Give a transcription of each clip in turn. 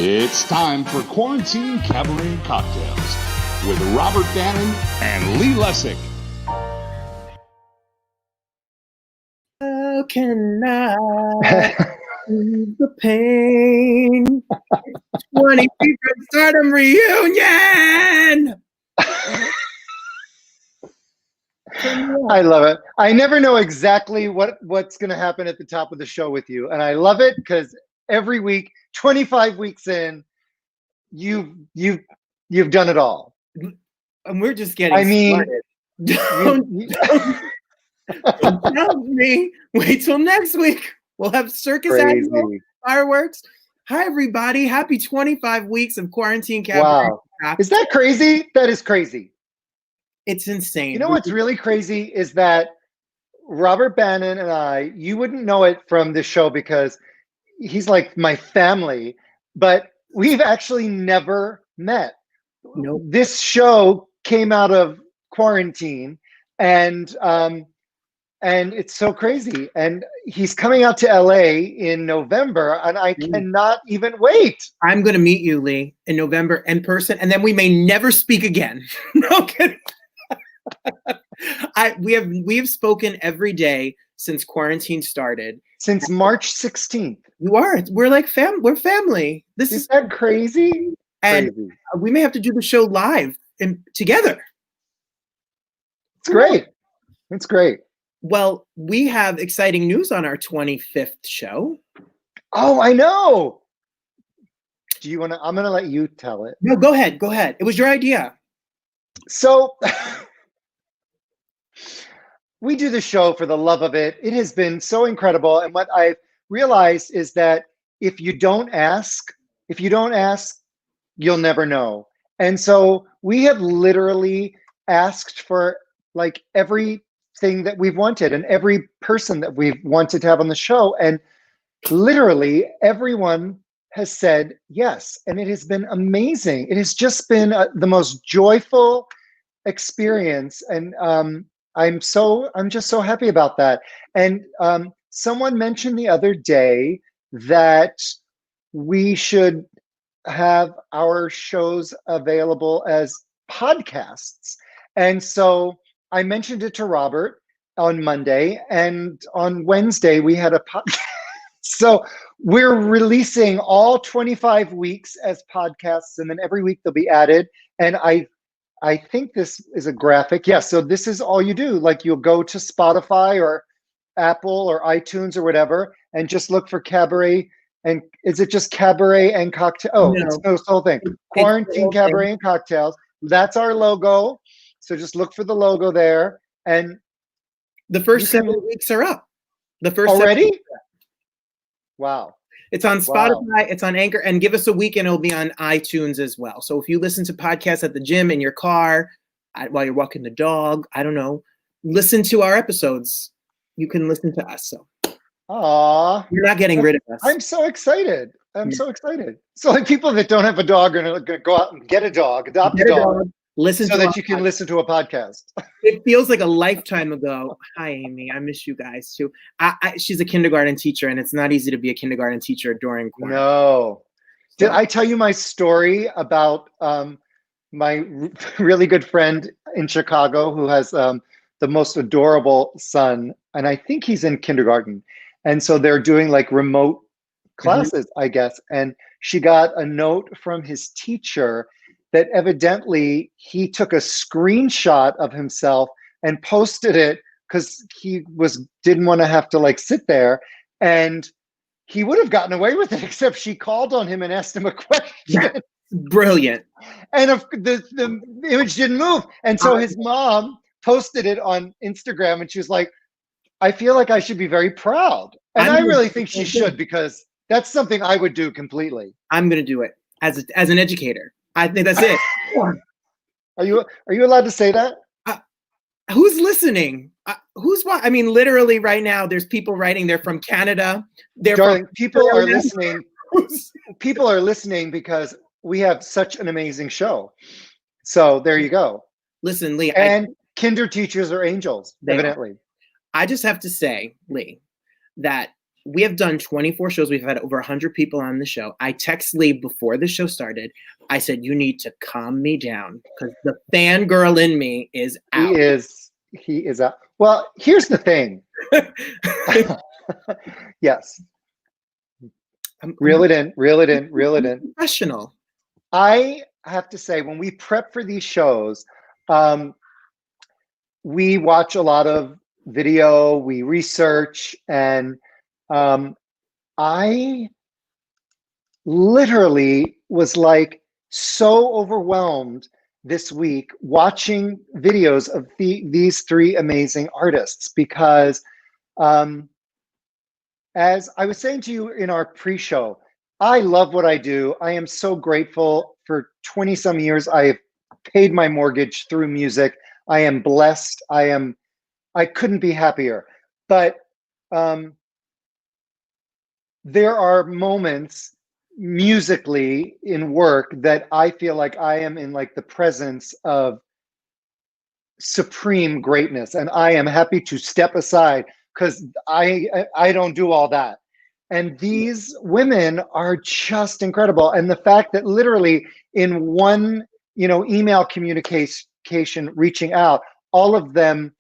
It's time for Quarantine Cabaret Cocktails with Robert Bannon and Lee Lessick. How can I ease the pain? 20 people Stardom reunion! I love it. I never know exactly what's going to happen at the top of the show with you. And I love it because every week, 25 weeks in, you've done it all. And we're just getting started. Don't tell me. Wait till next week. We'll have circus animals, fireworks. Hi, everybody. Happy 25 weeks of Quarantine Cabaret. Wow. Is that crazy? That is crazy. It's insane. You know what's really crazy is that Robert Bannon and I, you wouldn't know it from this show because he's like my family, but we've actually never met. Nope. This show came out of quarantine and it's so crazy. And he's coming out to LA in November and I cannot even wait. I'm going to meet you, Lee, in November in person, and then we may never speak again. No kidding. We have spoken every day since quarantine started. Since March 16th. You are. We're like we're family. This is that crazy? And we may have to do the show live and together. It's great. It's great. Well, we have exciting news on our 25th show. Oh, I know. Do you want to? I'm going to let you tell it. No, go ahead. Go ahead. It was your idea. So we do the show for the love of it. It has been so incredible. And what I've realized is that if you don't ask, you'll never know. And so we have literally asked for like everything that we've wanted and every person that we've wanted to have on the show. And literally everyone has said yes. And it has been amazing. It has just been the most joyful experience. And I'm just so happy about that. And someone mentioned the other day that we should have our shows available as podcasts. And so I mentioned it to Robert on Monday, and on Wednesday we had a podcast. So we're releasing all 25 weeks as podcasts, and then every week they'll be added. And I think this is a graphic. Yeah, so this is all you do. Like you'll go to Spotify or Apple or iTunes or whatever, and just look for Cabaret. And is it just Cabaret and Cocktail? Oh, no. It's the whole thing. Quarantine Cabaret and Cocktails. That's our logo. So just look for the logo there. And the first 7 weeks are up. The first already? Wow. It's on Spotify, It's on Anchor, and give us a week and it'll be on iTunes as well. So if you listen to podcasts at the gym, in your car, while you're walking the dog, I don't know, listen to our episodes. You can listen to us. So you're not getting rid of us. I'm so excited. So excited. So like people that don't have a dog are going to go out and get a dog, adopt a dog. Listen so that you can listen to a podcast. It feels like a lifetime ago. Hi, Amy. I miss you guys too. She's a kindergarten teacher, and it's not easy to be a kindergarten teacher during quarantine. No. Did I tell you my story about my really good friend in Chicago who has the most adorable son, and I think he's in kindergarten. And so they're doing like remote classes, I guess. And she got a note from his teacher that evidently he took a screenshot of himself and posted it because he didn't want to have to like sit there, and he would have gotten away with it, except she called on him and asked him a question. Brilliant. And the image didn't move. And so his mom posted it on Instagram, and she was like, I feel like I should be very proud. And I really think she should, because that's something I would do completely. I'm going to do it as an educator. I think that's it. Are you allowed to say that? Who's listening? Who's what? I mean, literally right now, there's people writing. They're from Canada. Darling, people are listening. People are listening because we have such an amazing show. So there you go. Listen, Lee. And kinder teachers are angels, evidently. I just have to say, Lee, that we have done 24 shows. We've had over 100 people on the show. I text Lee before the show started. I said, you need to calm me down because the fangirl in me is out. He is out. Well, here's the thing. Yes. Reel it in. Professional. I have to say, when we prep for these shows, we watch a lot of video, we research, and I literally was like so overwhelmed this week watching videos of these three amazing artists because as I was saying to you in our pre-show, I love what I do. I am so grateful. For 20 some years, I have paid my mortgage through music. I am blessed. I couldn't be happier. But there are moments musically in work that I feel like I am in like the presence of supreme greatness, and I am happy to step aside because I don't do all that. And these women are just incredible. And the fact that literally in one, email communication reaching out, all of them,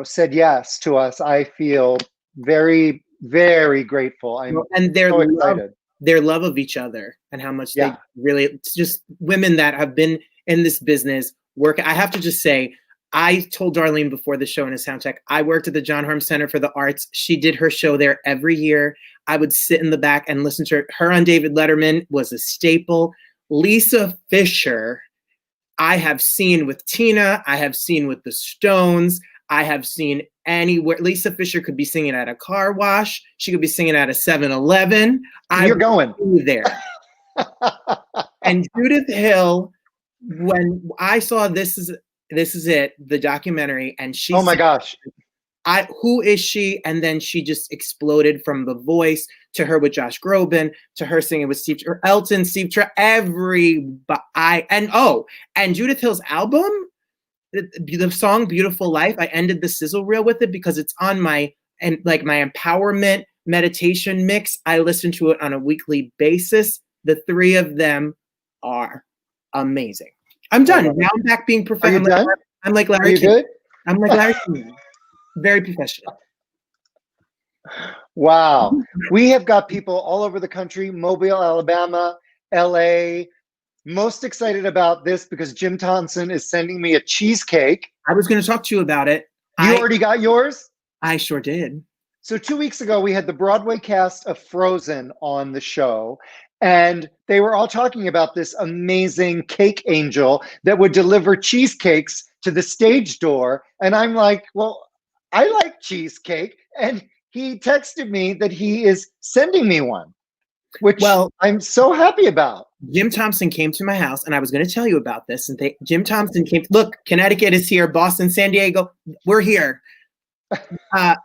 said yes to us. I feel very, very grateful. And so excited. Their love of each other and how much they really, it's just women that have been in this business work. I have to just say, I told Darlene before the show in a sound check, I worked at the John Harm Center for the Arts. She did her show there every year. I would sit in the back and listen to her. Her on David Letterman was a staple. Lisa Fischer, I have seen with Tina. I have seen with the Stones. I have seen anywhere. Lisa Fischer could be singing at a car wash. She could be singing at a 7-Eleven. You're going there. And Judith Hill, when I saw This Is It, the documentary, and she, oh my gosh, who is she? And then she just exploded from The Voice to her with Josh Groban to her singing with Steve Elton, Steve and Judith Hill's album, the song "Beautiful Life." I ended the sizzle reel with it because it's on my empowerment meditation mix. I listen to it on a weekly basis. The three of them are amazing. I'm done. Now I'm back being professional. Are you done? I'm like Larry King. I'm like Larry King. Very professional. Wow. We have got people all over the country, Mobile, Alabama, LA. Most excited about this because Jim Thompson is sending me a cheesecake. I was going to talk to you about it. You already got yours? I sure did. So 2 weeks ago, we had the Broadway cast of Frozen on the show. And they were all talking about this amazing cake angel that would deliver cheesecakes to the stage door. And I'm like, well, I like cheesecake. And he texted me that he is sending me one, which I'm so happy about. Jim Thompson came to my house, and I was going to tell you about this. And Jim Thompson came. Look, Connecticut is here. Boston, San Diego, we're here.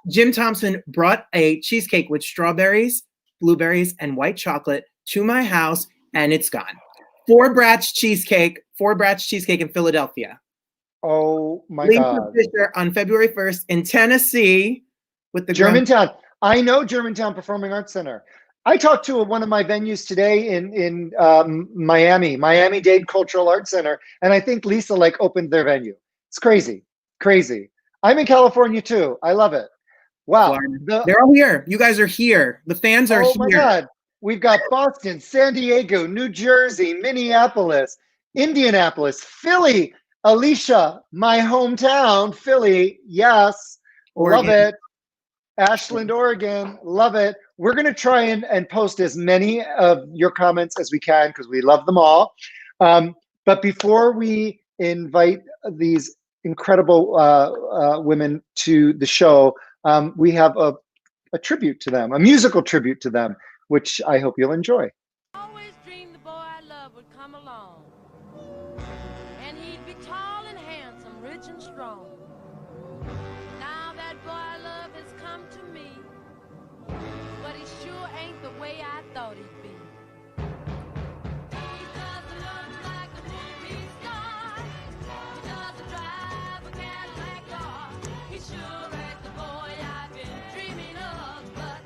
Jim Thompson brought a cheesecake with strawberries, blueberries, and white chocolate to my house, and it's gone. 4-batch cheesecake in Philadelphia. Oh my Lisa God. Fischer on February 1st in Tennessee with the Germantown. I know Germantown Performing Arts Center. I talked to one of my venues today in Miami-Dade Cultural Arts Center, and I think Lisa opened their venue. It's crazy. I'm in California too. I love it. Wow. They're all here. You guys are here. The fans are here. Oh my God. We've got Boston, San Diego, New Jersey, Minneapolis, Indianapolis, Philly, Alicia, my hometown, Philly. Yes. Oregon. Love it. Ashland, Oregon. Love it. We're going to try and post as many of your comments as we can because we love them all. But before we invite these incredible women to the show, we have a tribute to them, a musical tribute to them, which I hope you'll enjoy. I always dreamed the boy I love would come along, and he'd be tall and handsome, rich and strong. Now that boy I love has come to me, but he sure ain't the way I thought he'd be. He doesn't look like a movie star, he doesn't drive a Cadillac car, he sure ain't the boy I've been dreaming of, but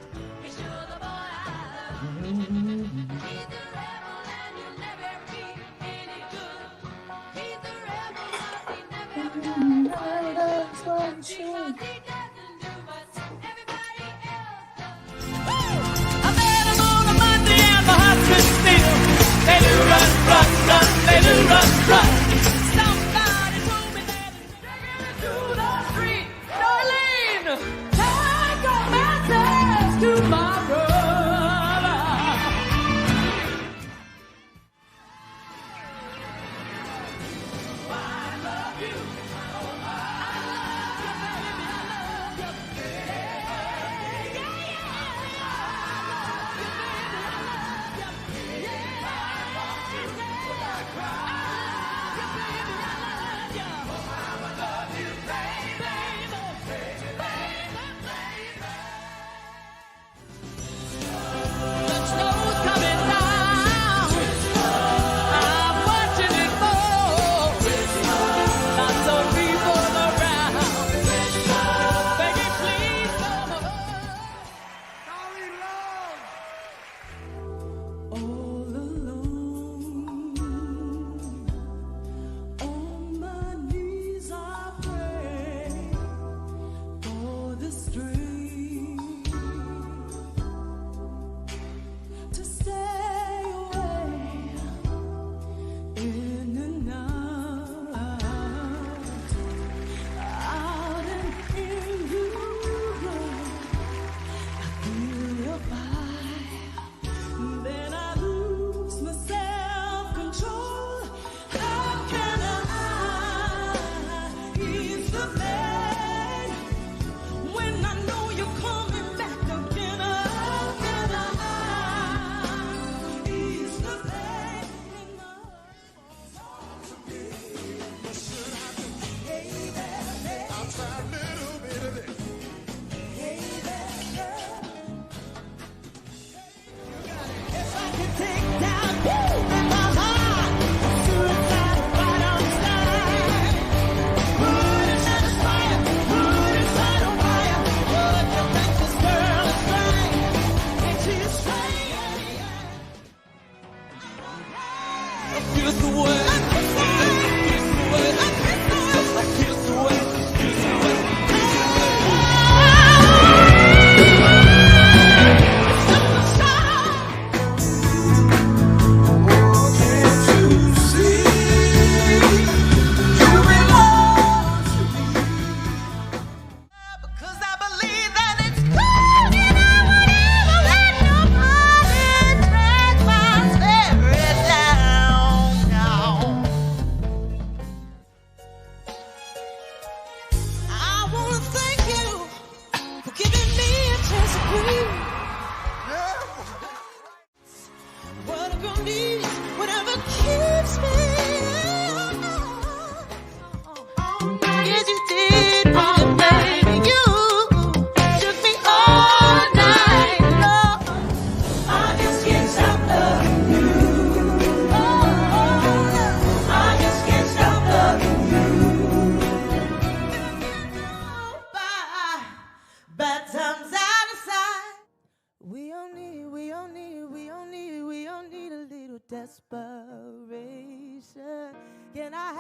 Desperation. Can I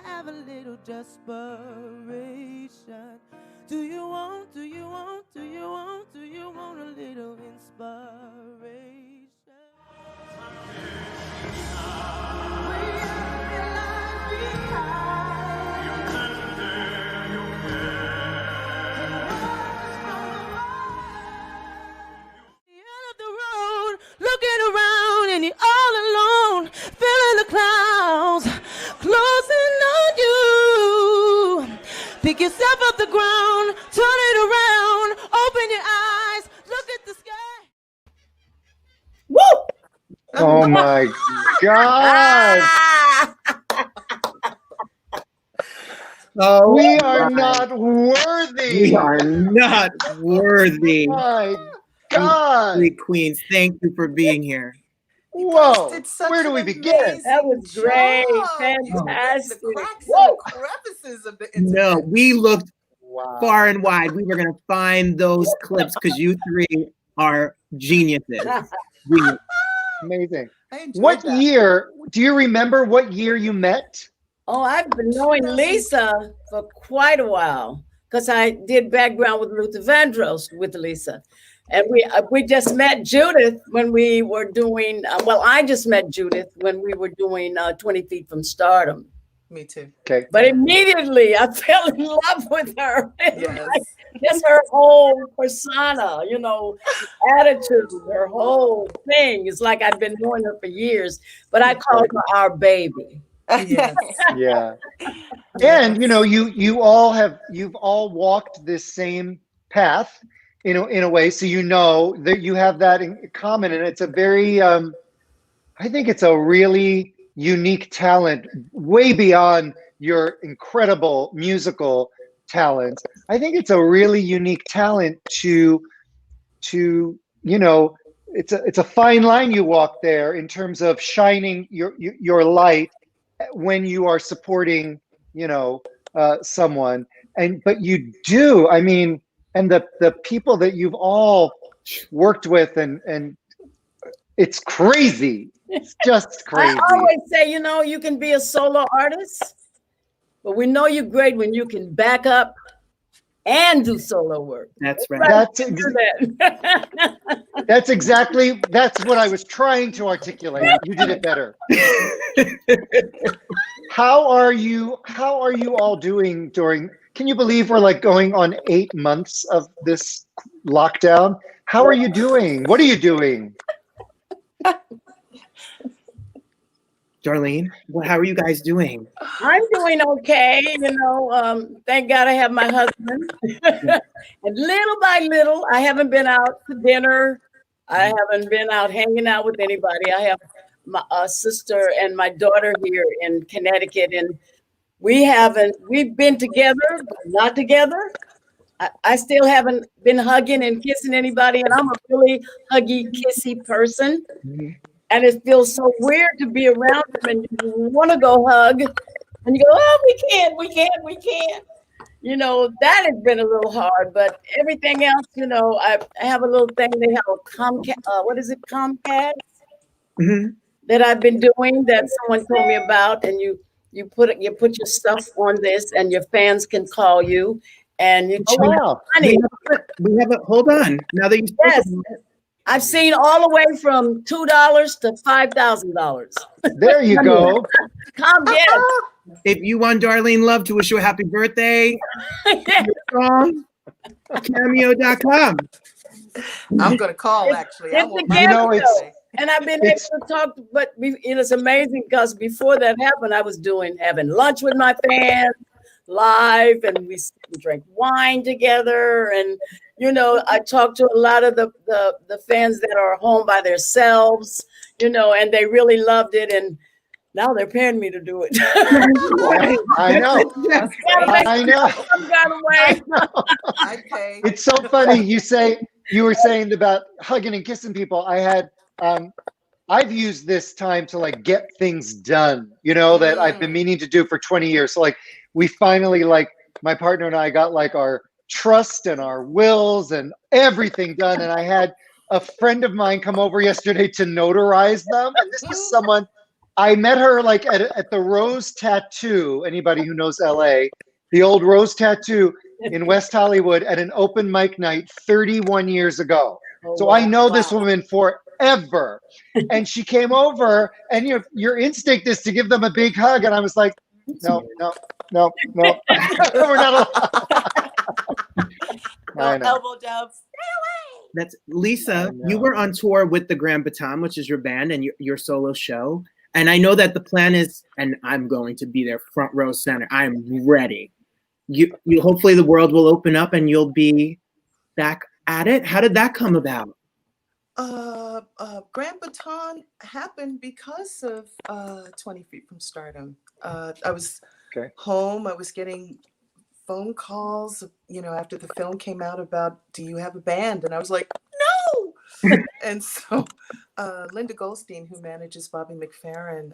have a little desperation? Do you want a little inspiration? Looking around and you're all alone, feeling the clouds closing on you. Pick yourself up the ground, turn it around, open your eyes, look at the sky. Woo! Oh my God. Oh, We are not worthy. We are not worthy. My God. Sweet queens, thank you for being here. Whoa. Did such Where do an we begin? amazing That was great. job. Fantastic. The cracks Whoa. and the crevices of the internet. No, we looked Wow. far and wide. We were going to find those clips because you three are geniuses. Genius. Amazing. I enjoyed What that. year? Do you remember what year you met? Oh, I've been knowing Lisa for quite a while because I did background with Luther Vandross with Lisa. And we just met Judith when we were doing, I just met Judith when we were doing 20 Feet from Stardom. Me too. Okay. But immediately I fell in love with her. Yes. Just her whole persona, attitude, her whole thing. It's like I've been knowing her for years, but I called her our baby. Yes. Yeah. And you've all walked this same path in a way, so that you have that in common, and it's a very I think it's a really unique talent, way beyond your incredible musical talents. I think it's a really unique talent to it's a fine line you walk there in terms of shining your light when you are supporting someone, but you do, and the people that you've all worked with, and it's crazy. It's just crazy. I always say, you can be a solo artist, but we know you're great when you can back up and do solo work. That's right. That's That's that's what I was trying to articulate. You did it better. How are you all doing during, can you believe we're going on 8 months of this lockdown? How are you doing? What are you doing? Darlene, how are you guys doing? I'm doing okay, thank God I have my husband. And little by little, I haven't been out to dinner. I haven't been out hanging out with anybody. I have my sister and my daughter here in Connecticut, and we've been together, but not together. I still haven't been hugging and kissing anybody, and I'm a really huggy, kissy person. And it feels so weird to be around them and you want to go hug, and you go, oh, we can't. That has been a little hard, but everything else, I have a little thing. They have a Comcast that I've been doing that someone told me about, and you put your stuff on this, and your fans can call you, and you choose money. We have a hold on. Now that you yes. I've seen all the way from $2 to $5,000. There you go. Yes. If you want Darlene Love to wish you a happy birthday, song, cameo.com. I'm going to call, actually. It's the cameo. And I've been able to talk, but it's amazing because before that happened, I was having lunch with my fans live, and we drank wine together, and I talked to a lot of the fans that are home by themselves, and they really loved it, and now they're paying me to do it. I know. It's so funny you were saying about hugging and kissing people. I've used this time to like get things done, that I've been meaning to do for 20 years. So like we finally, like my partner and I got like our trust and our wills and everything done. And I had a friend of mine come over yesterday to notarize them. And this is someone, I met her like at the Rose Tattoo, anybody who knows LA, the old Rose Tattoo in West Hollywood at an open mic night 31 years ago. So I know this woman forever. And she came over, and your instinct is to give them a big hug. And I was like, no. We're not allowed. Elbow dubs. That's Lisa. You were on tour with the Grand Baton, which is your band and your solo show. And I know that the plan is, and I'm going to be there front row center. I'm ready. You hopefully the world will open up and you'll be back at it. How did that come about? Grand Baton happened because of 20 Feet from Stardom. I was home. I was getting phone calls, after the film came out about, do you have a band? And I was like, no. And so Linda Goldstein, who manages Bobby McFerrin,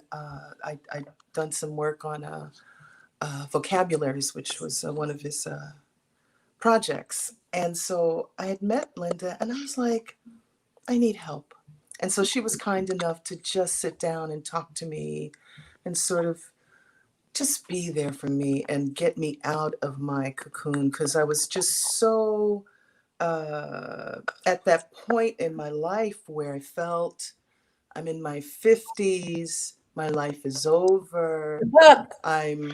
I'd done some work on Vocabularies, which was one of his projects. And so I had met Linda, and I was like, I need help. And so she was kind enough to just sit down and talk to me and sort of just be there for me and get me out of my cocoon, because I was just so at that point in my life where I felt I'm in my 50s, my life is over, I'm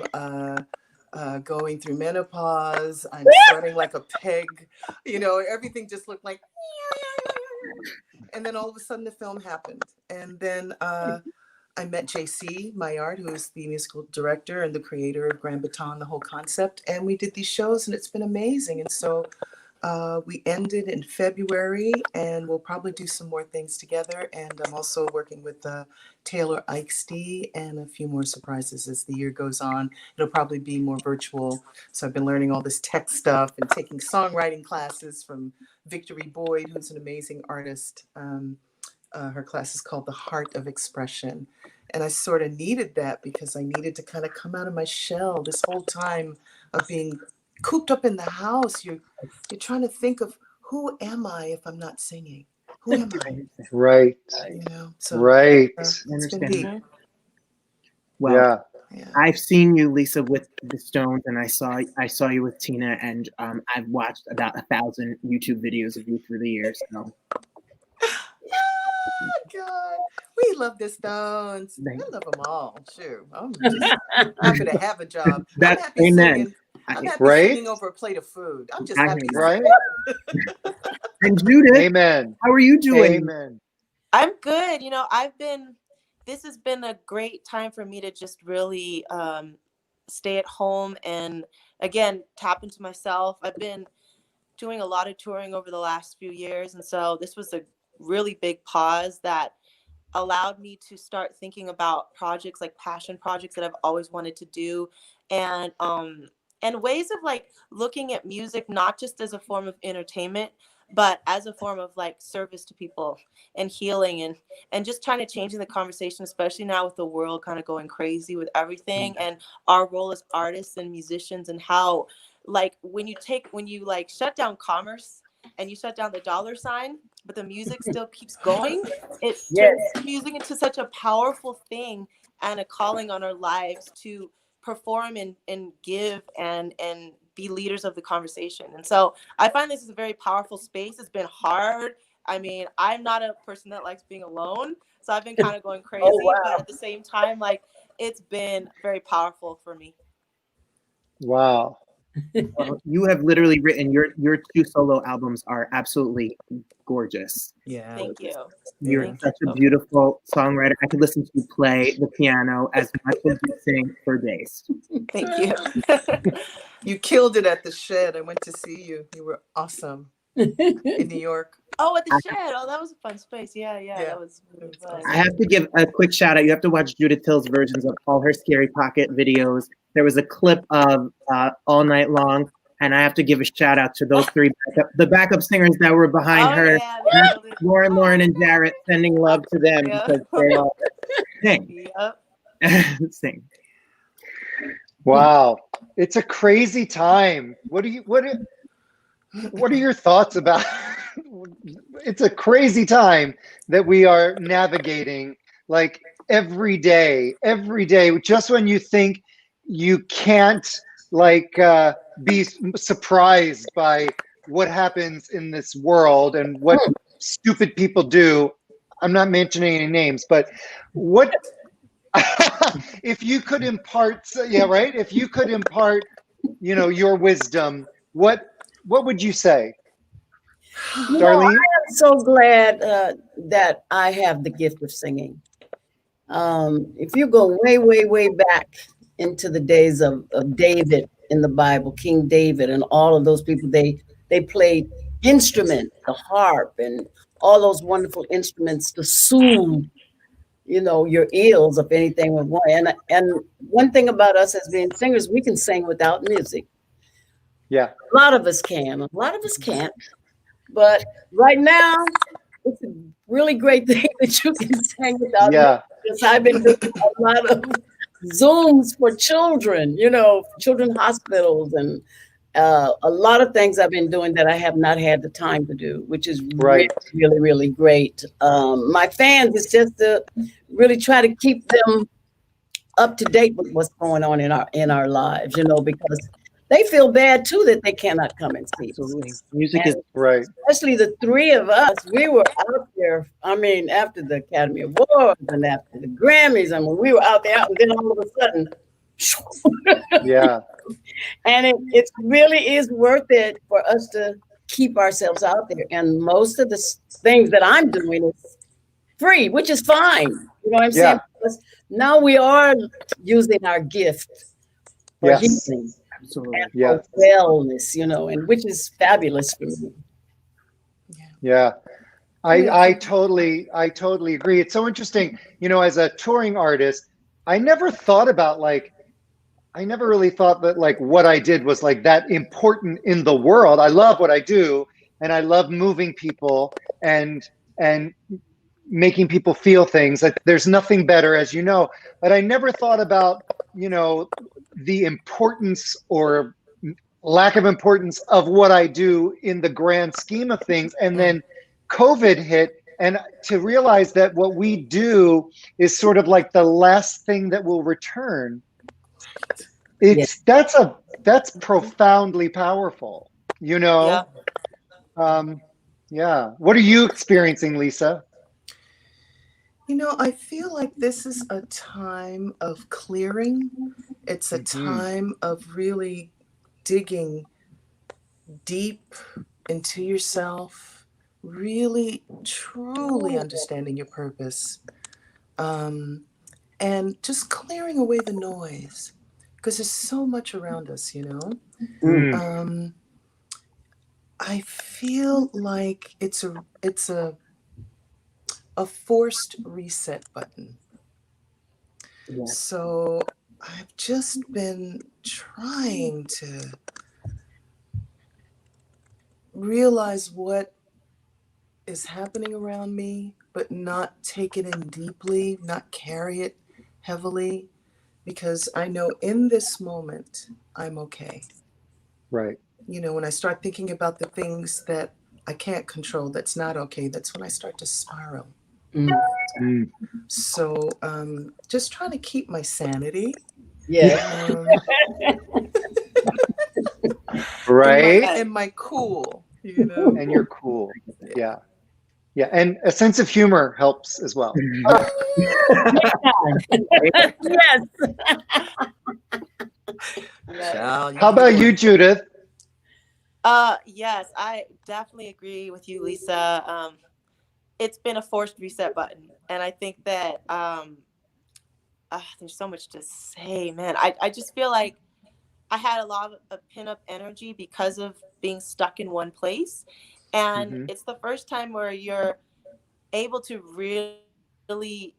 going through menopause, I'm sweating like a pig, everything just looked like, and then all of a sudden the film happened. And then I met JC Maillard, who is the musical director and the creator of Grand Baton, the whole concept. And we did these shows, and it's been amazing. And so we ended in February, and we'll probably do some more things together. And I'm also working with Taylor Eichste and a few more surprises as the year goes on. It'll probably be more virtual. So I've been learning all this tech stuff and taking songwriting classes from Victory Boyd, who's an amazing artist. Her class is called The Heart of Expression. And I sort of needed that because I needed to kind of come out of my shell this whole time of being cooped up in the house. You're trying to think of, who am I if I'm not singing? Who am I? Right. Right. It's been deep. Well, I've seen you, Lisa, with the Stones, and I saw you with Tina, and I've watched about 1,000 YouTube videos of you through the years. So. Oh God, we love the Stones. I love them all. Sure, I'm just happy to have a job. That's I'm happy amen. Singing, I'm happy singing over a plate of food. I'm just happy. Right. And Judith, amen. How are you doing? Amen. I'm good. I've been this has been a great time for me to just really stay at home and, again, tap into myself. I've been doing a lot of touring over the last few years, and so this was a really big pause that allowed me to start thinking about projects, like passion projects that I've always wanted to do, and ways of like looking at music not just as a form of entertainment, but as a form of like service to people and healing, and just trying to change the conversation, especially now with the world kind of going crazy with everything, and our role as artists and musicians, and how like when you like shut down commerce and you shut down the dollar sign, but the music still keeps going, it turns music into such a powerful thing and a calling on our lives to perform and give and be leaders of the conversation. And so I find this is a very powerful space. It's been hard. I mean, I'm not a person that likes being alone, so I've been kind of going crazy, but at the same time, like, it's been very powerful for me. Wow. You have literally written your 2 solo albums are absolutely gorgeous. Yeah. Thank you. You're such a beautiful songwriter. I could listen to you play the piano as much as you sing for days. Thank you. You killed it at the Shed. I went to see you. You were awesome in New York. Oh, at the Shed. Oh, that was a fun space. Yeah. That was really fun. I have to give a quick shout out. You have to watch Judith Hill's versions of all her Scary Pocket videos. There was a clip of All Night Long, and I have to give a shout out to those 3 the backup singers that were behind her. Yeah, Lauren, and Jarrett, sending love to them because they all sing. Sing. Wow, it's a crazy time. What are your thoughts about? It's a crazy time that we are navigating, like every day, just when you think you can't like be surprised by what happens in this world and what stupid people do. I'm not mentioning any names, but what if you could impart, if you could impart, your wisdom, what would you say? Darlene? I am so glad that I have the gift of singing. If you go way, way, way back into the days of David in the Bible, King David, and all of those people, they played instruments, the harp, and all those wonderful instruments to soothe, your ears if anything went wrong. And one thing about us as being singers, we can sing without music. Yeah. A lot of us can. A lot of us can't. But right now, it's a really great thing that you can sing without music. Because I've been doing a lot of Zooms for children, children's hospitals, and a lot of things I've been doing that I have not had the time to do, which is really, really, really great. My fans, it's just to really try to keep them up to date with what's going on in our lives, because they feel bad too that they cannot come and see. Absolutely. Music is right. Especially the 3 of us, we were out there. I mean, after the Academy Awards and after the Grammys, we were out there, and then all of a sudden, yeah. And it really is worth it for us to keep ourselves out there. And most of the things that I'm doing is free, which is fine. You know what I'm saying? Because now we are using our gift for healing. Absolutely. And for wellness, and which is fabulous for me. Yeah. I totally agree. It's so interesting, as a touring artist, I never really thought that what I did was that important in the world. I love what I do, and I love moving people and making people feel things. Like there's nothing better, as you know, but I never thought about, the importance or lack of importance of what I do in the grand scheme of things. And then COVID hit, and to realize that what we do is sort of like the last thing that will return. That's profoundly powerful, Yeah. What are you experiencing, Lisa? I feel like this is a time of clearing. It's a time of really digging deep into yourself, really, truly understanding your purpose. and just clearing away the noise, because there's so much around us, you know. I feel like it's a forced reset button. Yeah. So I've just been trying to realize what is happening around me, but not take it in deeply, not carry it heavily, because I know in this moment I'm okay. Right. You know, when I start thinking about the things that I can't control, that's not okay, that's when I start to spiral. So just trying to keep my sanity. Yeah. Right. And my cool, you know. And you're cool. Yeah. Yeah. And a sense of humor helps as well. Yes. How about you, Judith? Yes, I definitely agree with you, Lisa. It's been a forced reset button, and I think that there's so much to say, man. I just feel like I had a lot of pin-up energy because of being stuck in one place, and it's the first time where you're able to really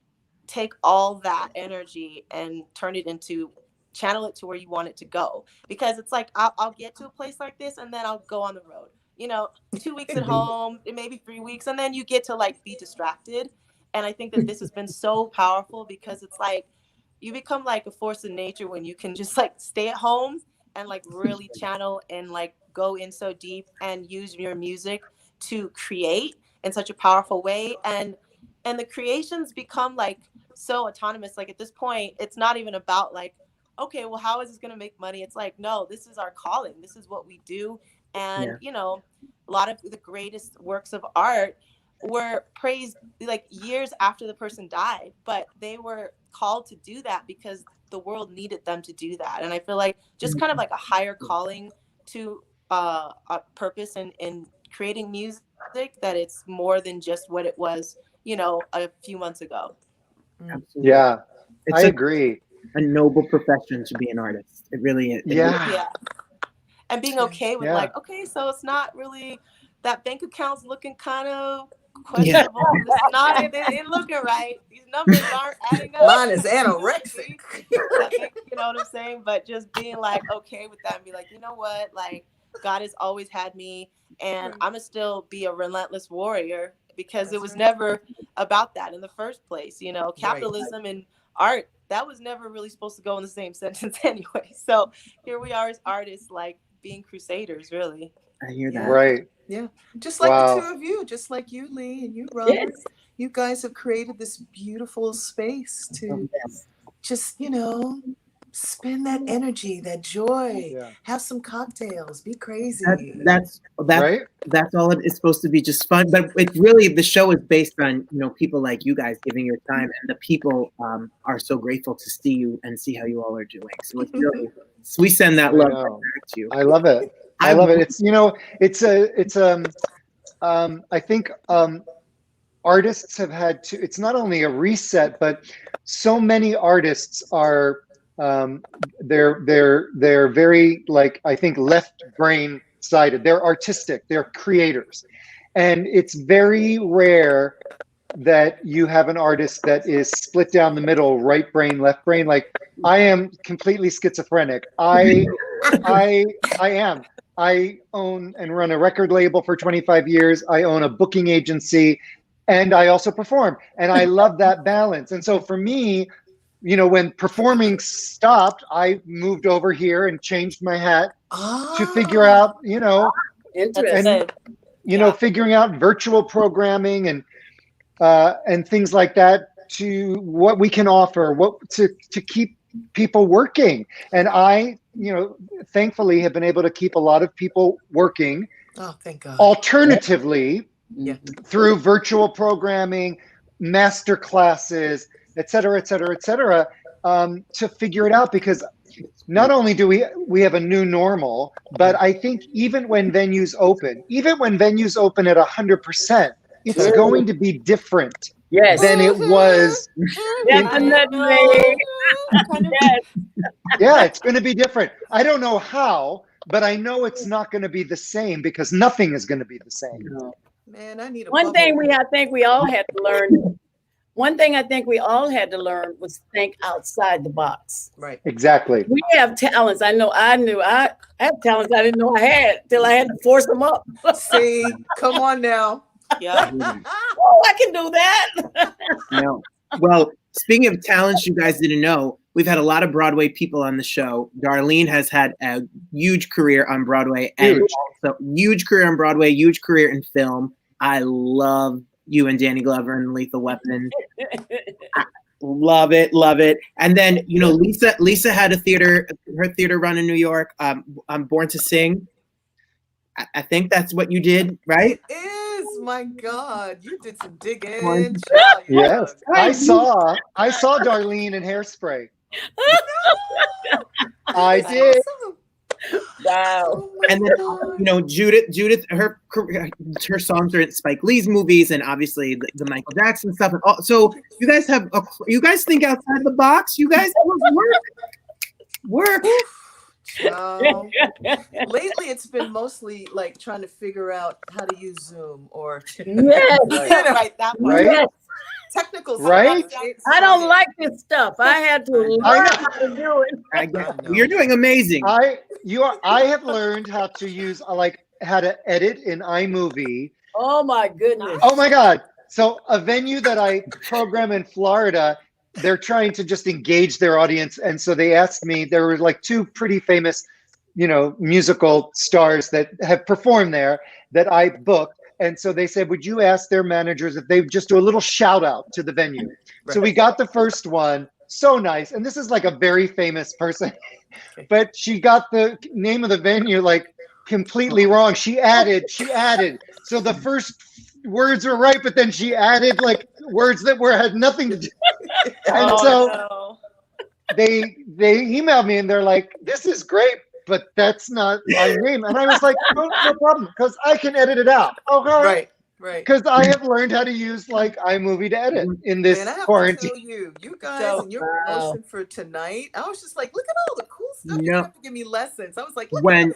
take all that energy and turn it into, channel it to where you want it to go. Because it's like I'll get to a place like this and then I'll go on the road, you know, 2 weeks at home, maybe 3 weeks, and then you get to like be distracted. And I think that this has been so powerful, because it's like you become like a force of nature when you can just like stay at home and like really channel and like go in so deep and use your music to create in such a powerful way. And the creations become like so autonomous. Like at this point, it's not even about like, okay, well, how is this going to make money? It's like, no, this is our calling. This is what we do. And, you know, a lot of the greatest works of art were praised like years after the person died, but they were called to do that because the world needed them to do that. And I feel like just kind of like a higher calling to a purpose in creating music, that it's more than just what it was, you know, a few months ago. Absolutely. Yeah, It's I agree. A noble profession to be an artist. It really is. Yeah. And being okay with like, okay, so it's not really, that bank account's looking kind of questionable. This is not, it ain't looking right. These numbers aren't adding up. Mine is anorexic. You know what I'm saying? But just being like okay with that and be like, you know what? Like God has always had me, and I'm gonna still be a relentless warrior, because it was never about that in the first place. You know, capitalism and art, that was never really supposed to go in the same sentence anyway. So here we are as artists, like being crusaders, really. I hear that. Right. Yeah. Just like the two of you, just like you, Lee, and you, Robert. You guys have created this beautiful space to just, you know, spend that energy, that joy, have some cocktails, be crazy. That's right. That's all it is supposed to be, just fun. But it really, the show is based on, you know, people like you guys giving your time, and the people are so grateful to see you and see how you all are doing. So it's really, we send that love back to you. I love it. I love it. It's, you know, I think artists have had to, it's not only a reset, but so many artists are, they're very, like, I think left brain sided. They're artistic, they're creators. And it's very rare that you have an artist that is split down the middle, right brain, left brain. Like I am completely schizophrenic. I am. I own and run a record label for 25 years. I own a booking agency, and I also perform. And I love that balance. And so for me, you know, when performing stopped, I moved over here and changed my hat to figure out, you know, and, you know, figuring out virtual programming and things like that, to what we can offer, what to keep people working. And I, you know, thankfully have been able to keep a lot of people working. Oh, thank God. Alternatively, through virtual programming, master classes, et cetera, to figure it out. Because not only do we have a new normal, but I think even when venues open at 100%, it's going to be different Yes. than it was. Definitely. Yes. Yeah, it's going to be different. I don't know how, but I know it's not going to be the same because nothing is going to be the same. Man, I need a One thing I think we all had to learn. One thing I think we all had to learn was think outside the box. Right. Exactly. We have talents. I have talents I didn't know I had till I had to force them up. See, come on now. Yeah. Oh, I can do that. No. Well, speaking of talents you guys didn't know, we've had a lot of Broadway people on the show. Darlene has had a huge career on Broadway, and also huge career on Broadway, huge career in film. I love you and Danny Glover and Lethal Weapon. Love it, love it. And then, you know, Lisa had her theater run in New York. I'm Born to Sing. I think that's what you did, right? It is. My God, you did some digging. Yes, I saw Darlene in Hairspray. I did. Awesome. Wow. And then, you know, Judith, her songs are in Spike Lee's movies, and obviously the Michael Jackson stuff. And all, so you guys think outside the box. You guys work. Lately, it's been mostly like trying to figure out how to use Zoom or Right, that one. Right? technical stuff. Right? I don't like this stuff. I had to learn how to do it. I guess you're doing amazing. I have learned how to use how to edit in iMovie. Oh my goodness. Oh my God. So a venue that I program in Florida, they're trying to just engage their audience. And so they asked me, there were like two pretty famous, musical stars that have performed there that I booked. And so they said, would you ask their managers if they would just do a little shout out to the venue? Right. So we got the first one. So nice. And this is like a very famous person, but she got the name of the venue like completely wrong. She added. So the first words were right, but then she added like words that had nothing to do. And they emailed me and they're like, this is great, but that's not my name. And I was like, no problem, because I can edit it out. Okay. Right. Because I have learned how to use like iMovie to edit in this quarantine. To tell you guys, and your promotion for tonight, I was just like, look at all the cool stuff. You have to give me lessons. I was like, when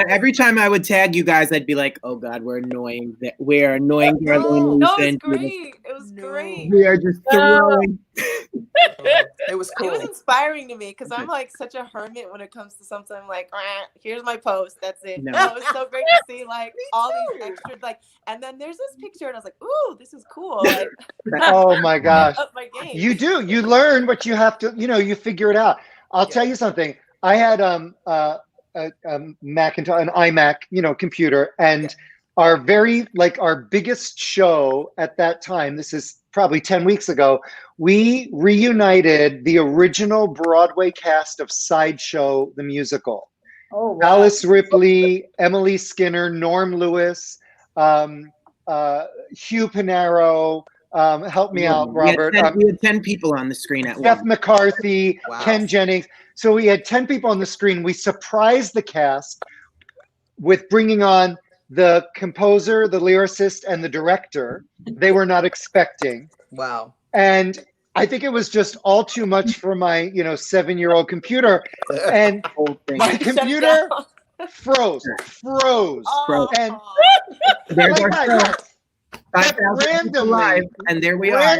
every time I would tag you guys, I'd be like, oh God, we're annoying. We're annoying. No, it was great. It was great. We are just throwing. It was cool. It was inspiring to me because I'm like such a hermit when it comes to something. I'm like, here's my post. That's it. No. It was so great to see like all these extras. And then there's this picture, and I was like, ooh, this is cool. Like, oh my gosh. Up my game. You do. You learn, but you have to, you figure it out. I'll tell you something. I had a Macintosh, an iMac, computer, and our biggest show at that time, this is probably 10 weeks ago, we reunited the original Broadway cast of Sideshow the musical. Oh, wow. Alice Ripley, Emily Skinner, Norm Lewis, Hugh Pinero, help me out, Robert. We had 10 people on the screen at once. Jeff McCarthy, Ken Jennings. So we had 10 people on the screen. We surprised the cast with bringing on the composer, the lyricist, and the director. They were not expecting. Wow. And I think it was just all too much for my, 7-year-old computer. And my computer froze. Oh. And there's our show. 5,000 live, and there we are.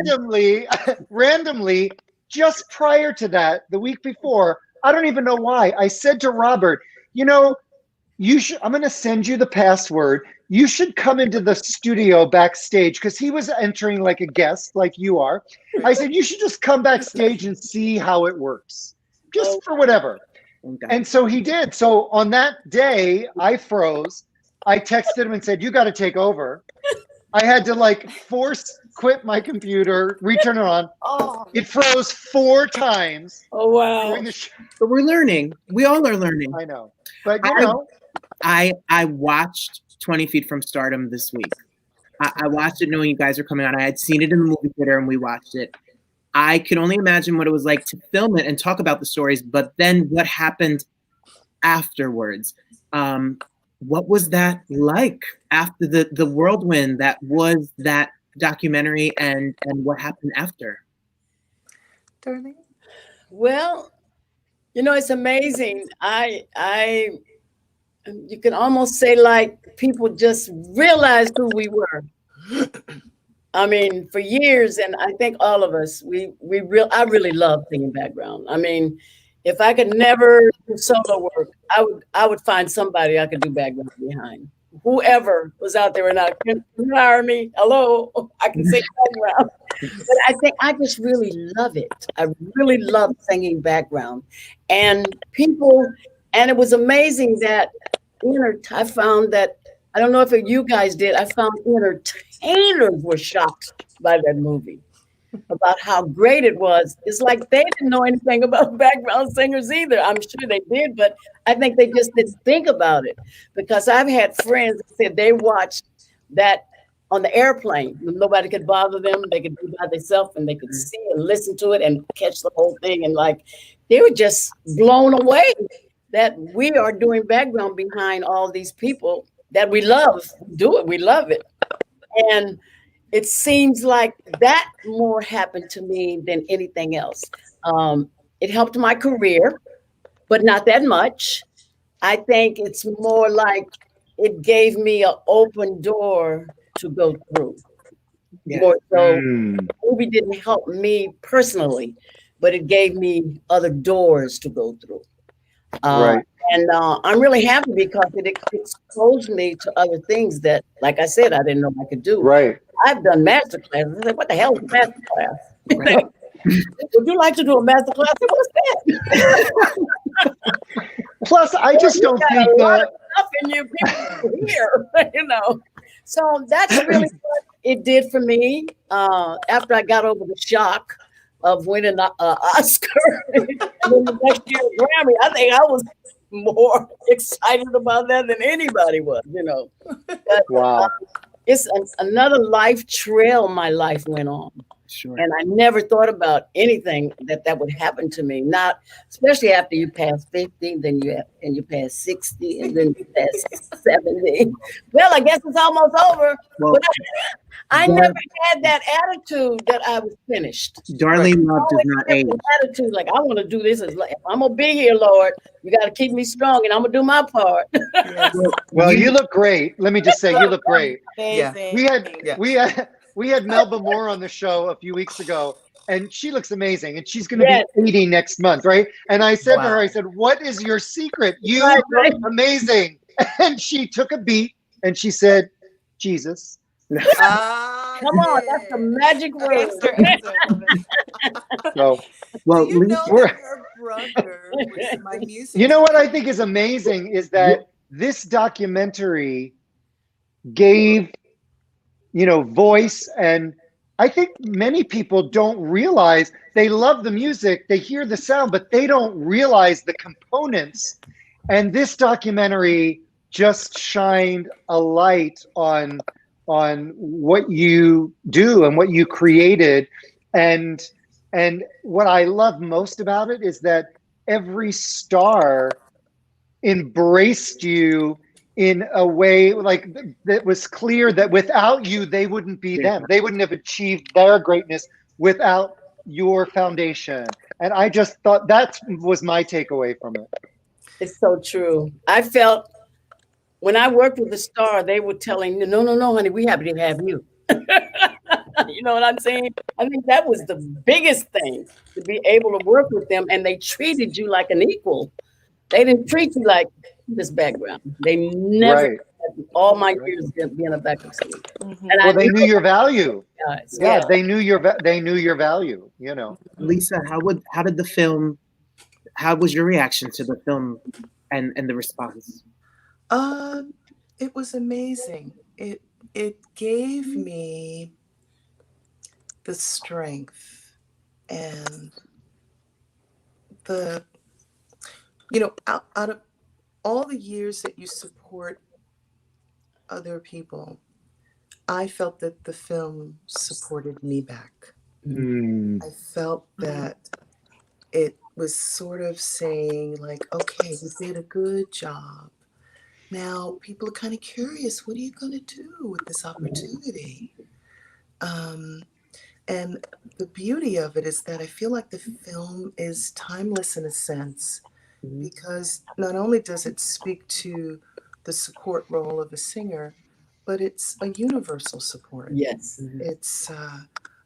Randomly, just prior to that, the week before, I don't even know why, I said to Robert, I'm going to send you the password. You should come into the studio backstage, because he was entering like a guest, like you are. I said, you should just come backstage and see how it works, just for whatever. Okay. And so he did. So on that day, I froze. I texted him and said, you got to take over. I had to force quit my computer, return it on. Oh. It froze 4 times. Oh, wow. But we're learning. We all are learning. I know. But I watched 20 Feet from Stardom this week. I watched it knowing you guys were coming on. I had seen it in the movie theater and we watched it. I could only imagine what it was like to film it and talk about the stories, but then what happened afterwards. What was that like after the whirlwind that was that documentary and what happened after? Darlene? Well, it's amazing. You can almost say like people just realized who we were. I mean, for years, and I think all of us, I really love singing background. I mean, if I could never do solo work, I would find somebody I could do background behind. Whoever was out there or not, can you hire me? Hello, I can sing background. But I think I just really love it. I really love singing background, and it was amazing that I found that, I don't know if you guys did, I found entertainers were shocked by that movie about how great it was. It's like they didn't know anything about background singers either. I'm sure they did, but I think they just didn't think about it, because I've had friends that said they watched that on the airplane. Nobody could bother them. They could be by themselves and they could see and listen to it and catch the whole thing. And like, they were just blown away that we are doing background behind all these people that we love. We love it. And it seems like that more happened to me than anything else. It helped my career, but not that much. I think it's more like it gave me an open door to go through. Yeah. More so, the movie didn't help me personally, but it gave me other doors to go through. Right. And I'm really happy because it exposed me to other things that, like I said, I didn't know I could do. Right. I've done master classes. I was like, what the hell is a master class? Would you like to do a master class? I said, what's that? Plus, I just don't think that stuff in you people here, So that's really what it did for me. After I got over the shock of winning an Oscar and then the next year Grammy, I think I was more excited about that than anybody was, But, wow. It's another life trail my life went on. Sure. And I never thought about anything that would happen to me. Not especially after you pass 50, then you pass 60, and then you pass 70. Well, I guess it's almost over. Well, but I never had that attitude that I was finished. Darlene Love does not age. Attitude like, I want to do this. If I'm gonna be here, Lord, you got to keep me strong, and I'm gonna do my part. Well, you look great. Let me just say, you look great. Amazing. We had Melba Moore on the show a few weeks ago, and she looks amazing, and she's going to be 80 next month, right? And I said to her, I said, what is your secret? You look amazing. And she took a beat, and she said, Jesus. Come on, that's the magic word. Well, you know that her brother was my music. You know what I think is amazing is that this documentary gave voice, and I think many people don't realize, they love the music, they hear the sound, but they don't realize the components. And this documentary just shined a light on what you do and what you created. And what I love most about it is that every star embraced you in a way like that was clear that without you, they wouldn't be them. They wouldn't have achieved their greatness without your foundation. And I just thought that was my takeaway from it. It's so true. I felt when I worked with the star, they were telling me, no, honey, we happy to have you. You know what I'm saying? I think that was the biggest thing, to be able to work with them, and they treated you like an equal. They didn't treat you like this background. They never, all my years being a background singer. Mm-hmm. And they knew your value. Guys, they knew your value. Lisa, how did the film? How was your reaction to the film and the response? It was amazing. It gave me the strength and the, out of all the years that you support other people, I felt that the film supported me back. I felt that it was sort of saying like, okay, you did a good job. Now people are kind of curious, what are you going to do with this opportunity? And the beauty of it is that I feel like the film is timeless in a sense, because not only does it speak to the support role of a singer, but it's a universal support. Yes. It's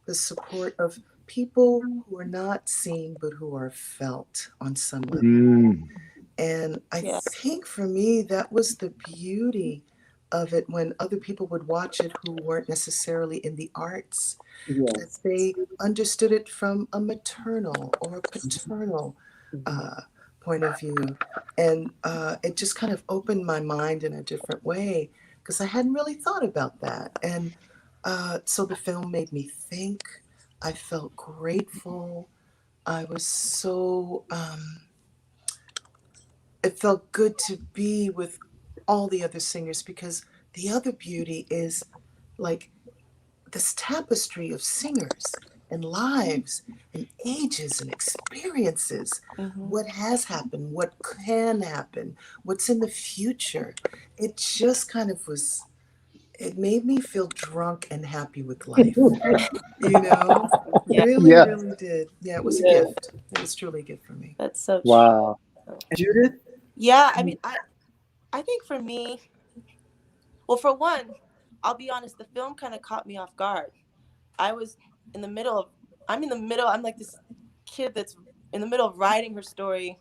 the support of people who are not seen, but who are felt on some level. And I think for me, that was the beauty of it when other people would watch it who weren't necessarily in the arts, that they understood it from a maternal or a paternal point of view. And it just kind of opened my mind in a different way, because I hadn't really thought about that. And so the film made me think. I felt grateful. I was so... it felt good to be with all the other singers, because the other beauty is like this tapestry of singers and lives and ages and experiences. What has happened, what can happen, what's in the future. It just kind of was, it made me feel drunk and happy with life. You know? Really, really did. Yeah, it was a gift. It was truly a gift for me. That's so true. Wow. Judith? Yeah, I mean, I think for me, well, for one, I'll be honest, the film kind of caught me off guard. I was in the middle of, I'm like this kid that's in the middle of writing her story,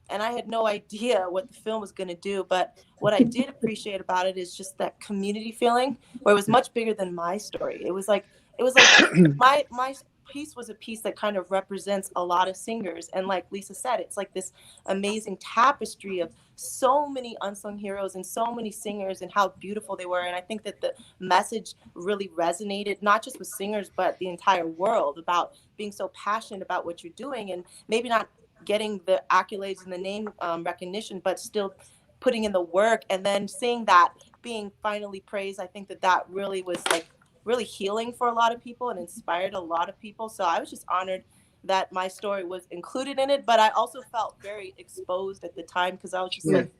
and I had no idea what the film was going to do. But what I did appreciate about it is just that community feeling, where it was much bigger than my story. It was like my piece was a piece that kind of represents a lot of singers. And like Lisa said, it's like this amazing tapestry of so many unsung heroes and so many singers and how beautiful they were. And I think that the message really resonated, not just with singers, but the entire world, about being so passionate about what you're doing, and maybe not getting the accolades and the name recognition, but still putting in the work, and then seeing that being finally praised. I think that really was like really healing for a lot of people and inspired a lot of people. So I was just honored that my story was included in it, but I also felt very exposed at the time, because I was just like,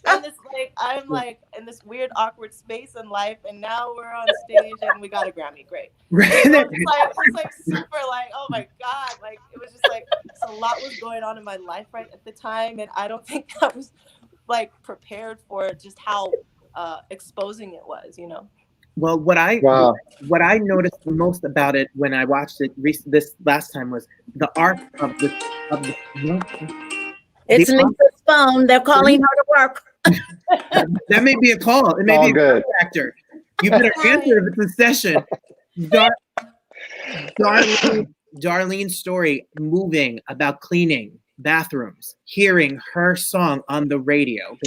and this, like, I'm like in this weird awkward space in life, and now we're on stage and we got a Grammy. Great. So it's like super like, oh my God, like it was just like, so a lot was going on in my life right at the time, and I don't think I was like prepared for just how exposing it was, you know. Well, what I noticed the most about it when I watched it this last time was the arc of the It's Lisa's phone. They're calling her to work. That may be a call. It may be a actor. You better answer if it's a session. Darlene's story, moving, about cleaning bathrooms, hearing her song on the radio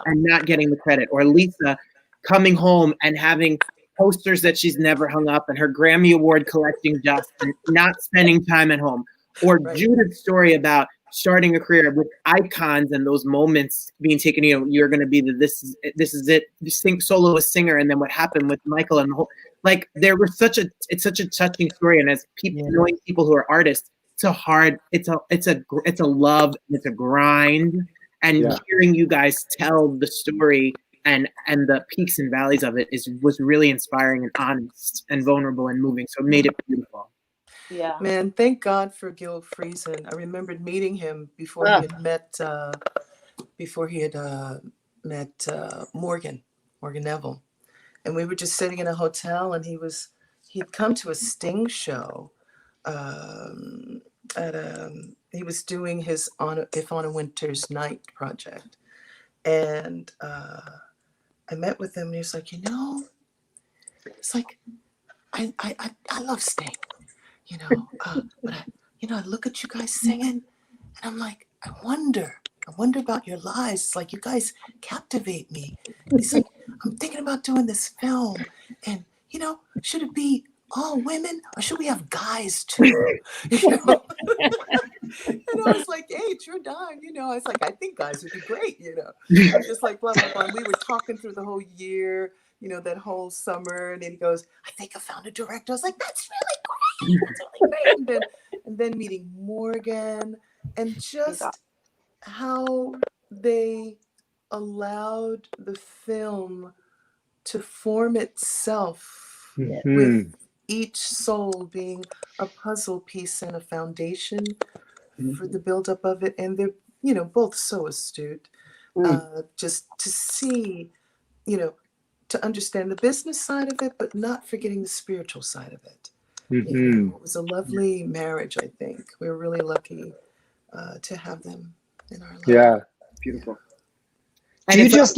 and not getting the credit, or Lisa coming home and having posters that she's never hung up, and her Grammy Award collecting dust and not spending time at home, or Judith's story about starting a career with icons and those moments being taken, you know, you're going to be this is it, sing soloist singer, and then what happened with Michael and the whole, like, there was it's such a touching story. And as people, knowing people who are artists, it's a love, it's a grind, and hearing you guys tell the story and the peaks and valleys of it was really inspiring and honest and vulnerable and moving. So it made it beautiful. Yeah, man, thank God for Gil Friesen. I remembered meeting him before he had met Morgan Neville, and we were just sitting in a hotel, and he'd come to a Sting show. He was doing his If on a Winter's Night project, and I met with him, and he was like, you know, it's like I love Sting. You know, but I look at you guys singing, and I'm like, I wonder about your lives. It's like, you guys captivate me. And he's like, I'm thinking about doing this film, and you know, should it be all women or should we have guys too? You know? And I was like, hey, true dog. You know, I was like, I think guys would be great. You know, I was just like, blah blah blah. And we were talking through the whole year, you know, that whole summer, and then he goes, I think I found a director. I was like, that's really great. That's really great. And then meeting Morgan, and just how they allowed the film to form itself with each soul being a puzzle piece and a foundation for the buildup of it. And they're, both so astute. Just to see, to understand the business side of it, but not forgetting the spiritual side of it. It was a lovely marriage, I think. We were really lucky to have them in our life. Yeah, beautiful. Do you just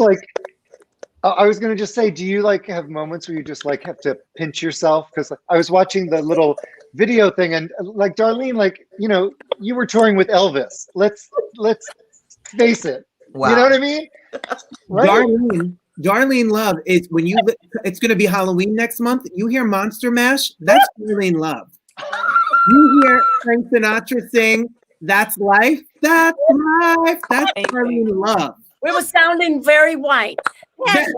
I was going to just say, do you have moments where you just have to pinch yourself? Because I was watching the little video thing, and Darlene, you were touring with Elvis. Let's face it. Wow. You know what I mean? Right? Darlene Love is it's going to be Halloween next month. You hear Monster Mash? That's Darlene Love. You hear Frank Sinatra sing, "That's life, that's life." That's Darlene Love. We were sounding very white. Yes.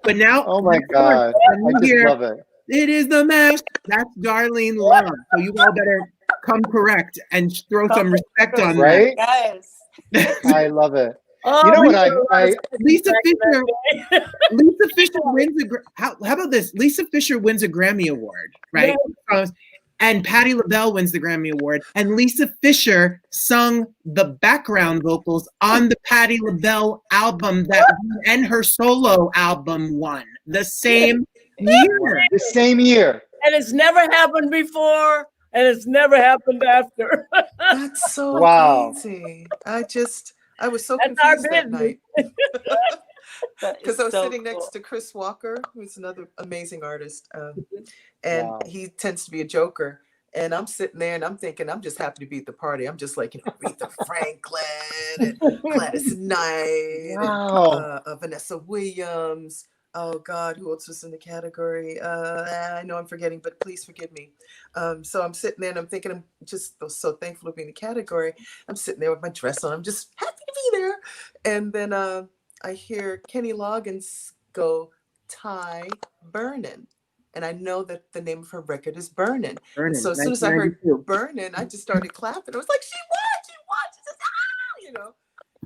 But now, oh my God, I just love it. It is the mash. That's Darlene Love. So you all better come correct and throw some respect on right? that. Yes. I love it. Oh, you know what Lisa Fischer wins how about this? Lisa Fischer wins a Grammy Award, right? Yeah. And Patti LaBelle wins the Grammy Award. And Lisa Fischer sung the background vocals on the Patti LaBelle album and her solo album won the same year. The same year. And it's never happened before, and it's never happened after. That's so crazy. I was so confused that night. Because I was sitting next to Chris Walker, who's another amazing artist. And he tends to be a joker. And I'm sitting there and I'm thinking, I'm just happy to be at the party. I'm just like Aretha Franklin and Gladys Knight, and, Vanessa Williams. Oh God, who else was in the category? I know I'm forgetting, but please forgive me. So I'm sitting there and I'm thinking, I'm just so thankful to be in the category. I'm sitting there with my dress on. I'm just happy to be there. And then I hear Kenny Loggins go, "Ty Burnin'." And I know that the name of her record is Burnin'. So as soon as I heard Burnin', I just started clapping. I was like, she won. She says,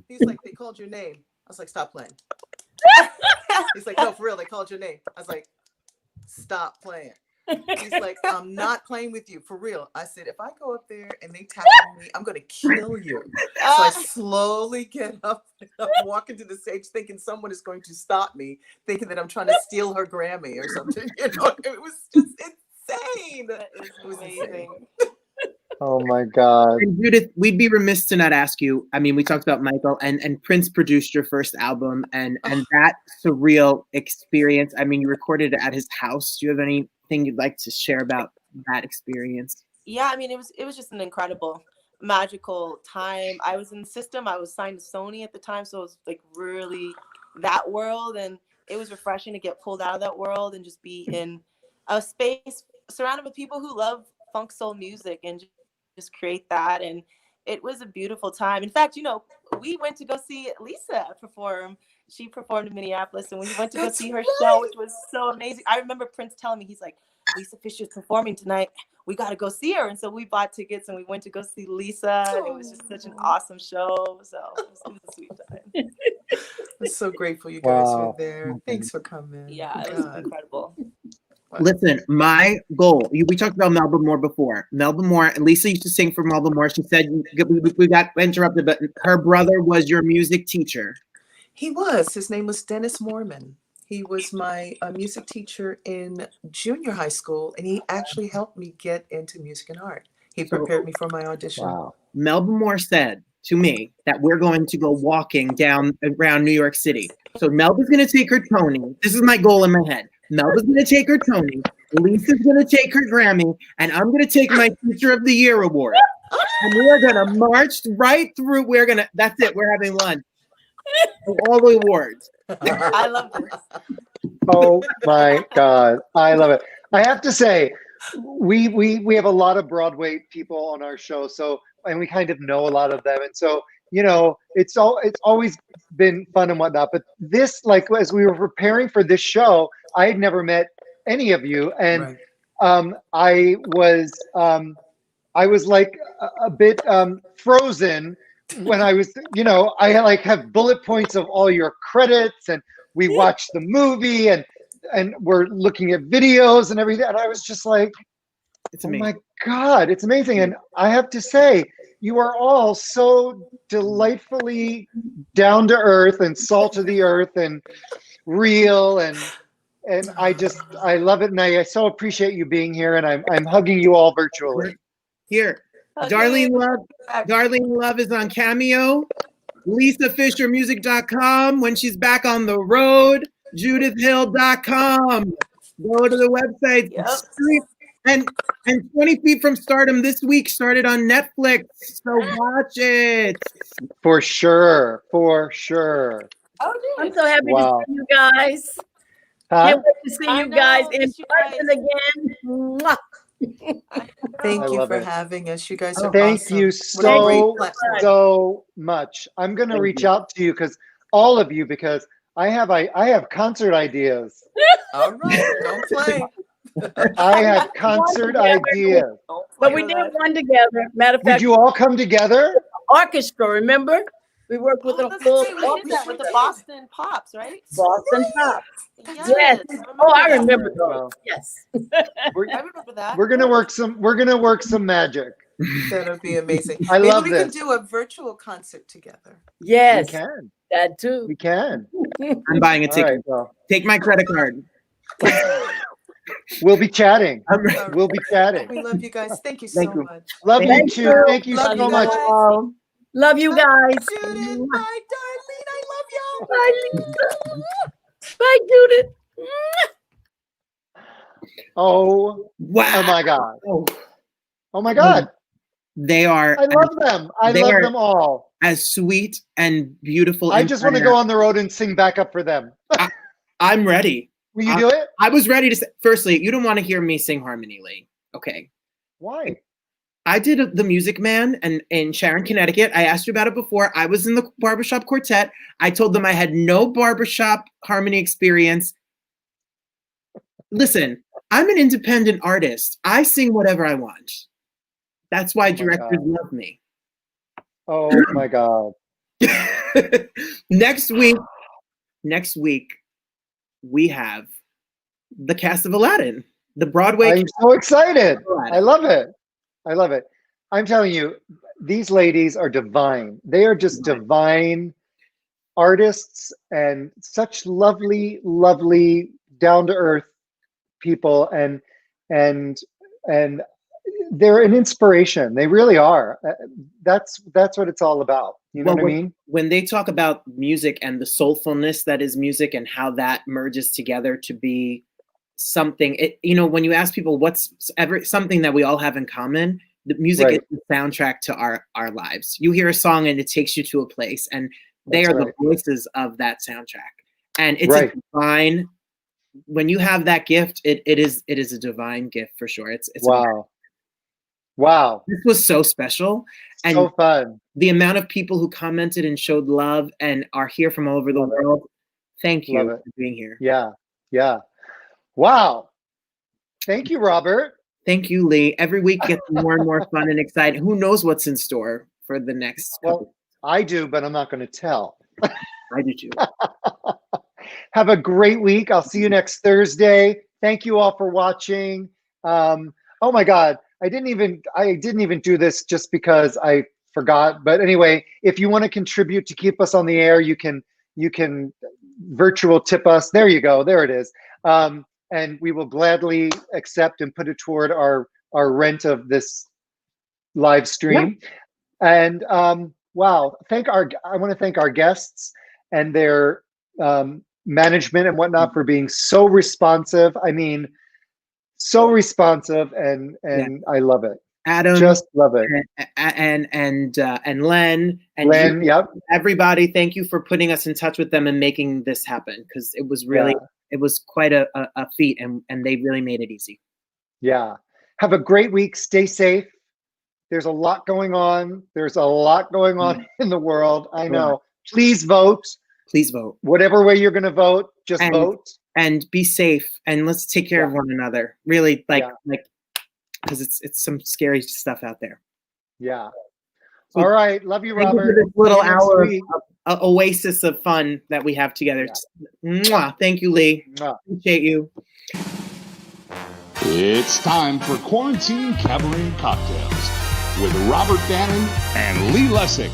He's like, "They called your name." I was like, "Stop playing." He's like, "No, for real, they called your name." I was like, "Stop playing." He's like, "I'm not playing with you, for real." I said, "If I go up there and they tap on me, I'm going to kill you." So I slowly get up and I'm walking to the stage thinking someone is going to stop me, thinking that I'm trying to steal her Grammy or something. It was just insane. It was amazing. Oh my God. And Judith, we'd be remiss to not ask you. I mean, we talked about Michael and Prince produced your first album and that surreal experience. I mean, you recorded it at his house. Do you have anything you'd like to share about that experience? Yeah, I mean, it was just an incredible, magical time. I was in the system. I was signed to Sony at the time, so it was really that world, and it was refreshing to get pulled out of that world and just be in a space surrounded with people who love funk soul music and just create that. And it was a beautiful time. In fact, we went to go see Lisa perform. She performed in Minneapolis, and we went to go see her show, which was so amazing. I remember Prince telling me, he's like, "Lisa Fischer's performing tonight. We got to go see her." And so we bought tickets and we went to go see Lisa. And it was just such an awesome show. So it was a sweet time. I'm so grateful you guys were there. Thanks for coming. Yeah, it was incredible. Listen, my goal, we talked about Melba Moore before. Melba Moore, Lisa used to sing for Melba Moore. She said, we got interrupted, but her brother was your music teacher. He was. His name was Dennis Mormon. He was my music teacher in junior high school, and he actually helped me get into music and art. He prepared me for my audition. Wow. Melba Moore said to me that we're going to go walking down around New York City. So Melba's going to take her Tony. This is my goal in my head. Melba's going to take her Tony. Lisa's going to take her Grammy. And I'm going to take my Teacher of the Year award. And we are going to march right through. That's it. We're having lunch. All the awards. I love this. Oh my God. I love it. I have to say, we have a lot of Broadway people on our show. And we kind of know a lot of them. And so, it's always been fun and whatnot. But this, as we were preparing for this show, I had never met any of you. And I was like a bit frozen when I was, I have bullet points of all your credits and we watched the movie and we're looking at videos and everything. And I was just like, It's oh amazing. my God, it's amazing. And I have to say, you are all so delightfully down to earth and salt of the earth and real. And I love it. And I so appreciate you being here. And I'm hugging you all virtually. Here. Okay. Darlene Love is on Cameo. LisaFisherMusic.com. When she's back on the road, JudithHill.com. Go to the website. Yep. And 20 Feet from Stardom this week started on Netflix. So watch it. For sure. For sure. Oh, I'm so happy Wow. to see you guys. Huh? Can't wait to see I you guys know, in miss you guys. person again. Mwah. Thank I you love for it. having us. You guys are Thank awesome. you What a great so, platform. so much. I'm going to Thank reach you. out to you all of you, because I have concert ideas. All right, don't play. I have concert ideas. But we did one together. Matter of Did fact, you all come together? orchestra, remember? We worked with a full We did that orchestra. with the Boston Pops, right? Boston Pop. Yes. Yes. Oh, I remember those. Wow. Yes. We're, I remember that. we're gonna work some magic. That'll be amazing. I Maybe love we this. can do a virtual concert together. Yes. We can. That too. We can. I'm buying a All ticket. right. Well, Take my credit card. we'll be chatting. I'm ready. We'll be chatting. We love you guys. Thank you Thank so you. much. Love you Thank too. you. Thank you Love so you much. guys. Love you guys. Judith, bye, Darlene. I love you. Bye, Lisa. Bye, Judith. Oh Wow. my God. Oh, Oh my God. they are I love them. I They love are- them all. as sweet and beautiful. I just want to go on the road and sing backup for them. I'm ready. Will you do it? I was ready to say, firstly, you don't want to hear me sing Harmony, Lee. Okay. Why? I did the Music Man and in Sharon, Connecticut. I asked you about it before. I was in the barbershop quartet. I told them I had no barbershop harmony experience. Listen, I'm an independent artist. I sing whatever I want. That's why directors love me. Oh my God. Next week, we have the cast of Aladdin, the Broadway. I'm so excited. Aladdin. I love it. I love it. I'm telling you, these ladies are divine. They are just divine artists and such lovely, lovely, down to earth people, and they're an inspiration. They really are. That's what it's all about. You know what I mean? When they talk about music and the soulfulness that is music and how that merges together to be something, when you ask people what's something that we all have in common, the music Right. is the soundtrack to our lives. You hear a song and it takes you to a place, and they That's are right. the voices of that soundtrack. And it's Right. a divine. When you have that gift, it is a divine gift for sure. It's Wow. Wow. This was so special, and So fun. the amount of people who commented and showed love and are here from all over the Love it. world. Thank you Love for it. being here. Yeah. Yeah. Wow. Thank you, Robert. Thank you, Lee. Every week gets more and more fun and exciting. Who knows what's in store for the next couple? Well, I do, but I'm not going to tell. I do too. Have a great week. I'll see you next Thursday. Thank you all for watching. Oh my God. I didn't even do this just because I forgot. But anyway, if you want to contribute to keep us on the air, you can virtual tip us. There you go. There it is. And we will gladly accept and put it toward our rent of this live stream. Yeah. And wow, I want to thank our guests and their management and whatnot for being so responsive. I mean, so responsive, and I love it. Adam, just love it. And Len and Len, yep. Everybody, thank you for putting us in touch with them and making this happen, because it was really it was quite a feat, and they really made it easy. Yeah. Have a great week. Stay safe. There's a lot going on. There's a lot going on in the world. I know. Please vote. Please vote. Whatever way you're going to vote, just vote. And be safe. And let's take care of one another. Really, because it's some scary stuff out there. Yeah. All right. Love you, Robert. Thank you for this little hour oasis of fun that we have together. Yeah. Mwah. Thank you, Lee. Mwah. Appreciate you. It's time for Quarantine Cabaret Cocktails with Robert Bannon and Lee Lessick.